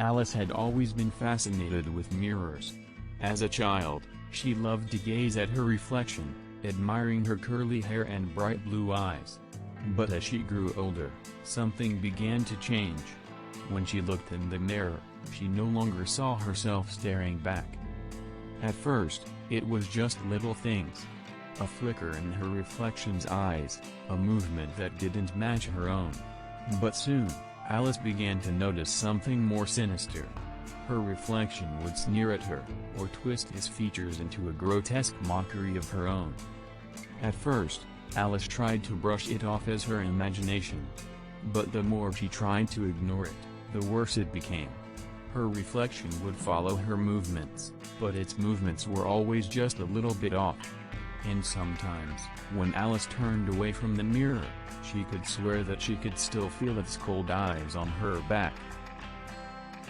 Alice had always been fascinated with mirrors. As a child, she loved to gaze at her reflection, admiring her curly hair and bright blue eyes. But as she grew older, something began to change. When she looked in the mirror, she no longer saw herself staring back. At first, it was just little things. A flicker in her reflection's eyes, a movement that didn't match her own. But soon, Alice began to notice something more sinister. Her reflection would sneer at her, or twist his features into a grotesque mockery of her own. At first, Alice tried to brush it off as her imagination. But the more she tried to ignore it, the worse it became. Her reflection would follow her movements, but its movements were always just a little bit off. And sometimes, when Alice turned away from the mirror, she could swear that she could still feel its cold eyes on her back.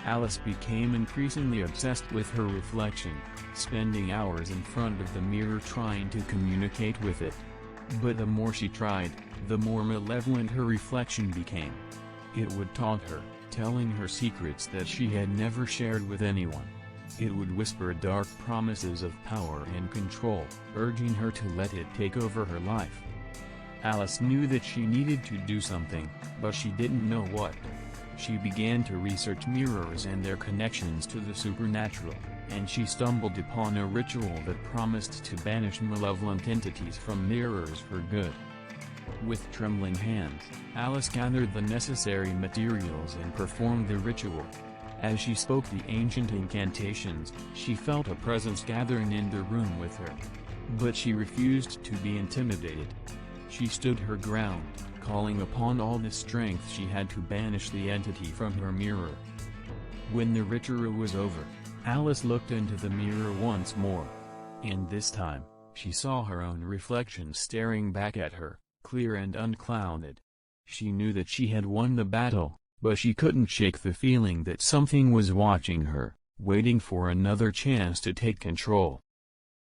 Alice became increasingly obsessed with her reflection, spending hours in front of the mirror trying to communicate with it. But the more she tried, the more malevolent her reflection became. It would taunt her, telling her secrets that she had never shared with anyone. It would whisper dark promises of power and control, urging her to let it take over her life. Alice knew that she needed to do something, but she didn't know what. She began to research mirrors and their connections to the supernatural, and she stumbled upon a ritual that promised to banish malevolent entities from mirrors for good. With trembling hands, Alice gathered the necessary materials and performed the ritual. As she spoke the ancient incantations, she felt a presence gathering in the room with her. But she refused to be intimidated. She stood her ground, calling upon all the strength she had to banish the entity from her mirror. When the ritual was over, Alice looked into the mirror once more. And this time, she saw her own reflection staring back at her, clear and unclouded. She knew that she had won the battle, but she couldn't shake the feeling that something was watching her, waiting for another chance to take control.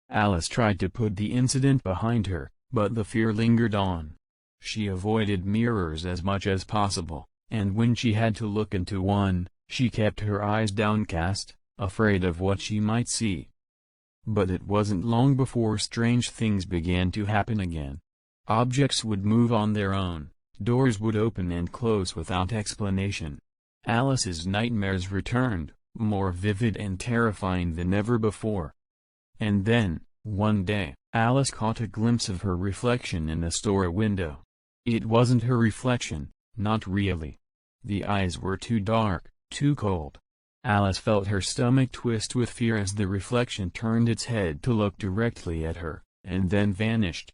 Alice tried to put the incident behind her, but the fear lingered on. She avoided mirrors as much as possible, and when she had to look into one, she kept her eyes downcast, afraid of what she might see. But it wasn't long before strange things began to happen again. Objects would move on their own, doors would open and close without explanation. Alice's nightmares returned, more vivid and terrifying than ever before. And then, one day, Alice caught a glimpse of her reflection in a store window. It wasn't her reflection, not really. The eyes were too dark, too cold. Alice felt her stomach twist with fear as the reflection turned its head to look directly at her, and then vanished.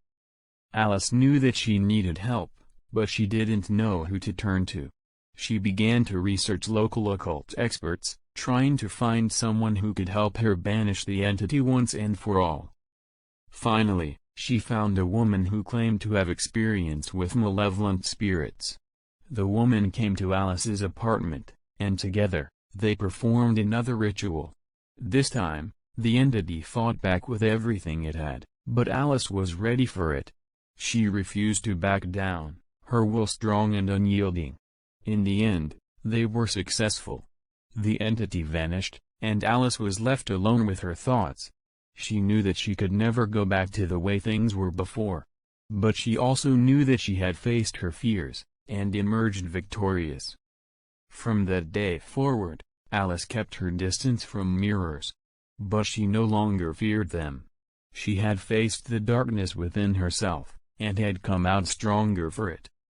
Alice knew that she needed help, but she didn't know who to turn to. She began to research local occult experts, trying to find someone who could help her banish the entity once and for all. Finally, she found a woman who claimed to have experience with malevolent spirits. The woman came to Alice's apartment, and together, they performed another ritual. This time, the entity fought back with everything it had, but Alice was ready for it. She refused to back down, her will strong and unyielding. In the end, they were successful. The entity vanished, and Alice was left alone with her thoughts. She knew that she could never go back to the way things were before. But she also knew that she had faced her fears, and emerged victorious. From that day forward, Alice kept her distance from mirrors. But she no longer feared them. She had faced the darkness within herself, and had come out stronger for it.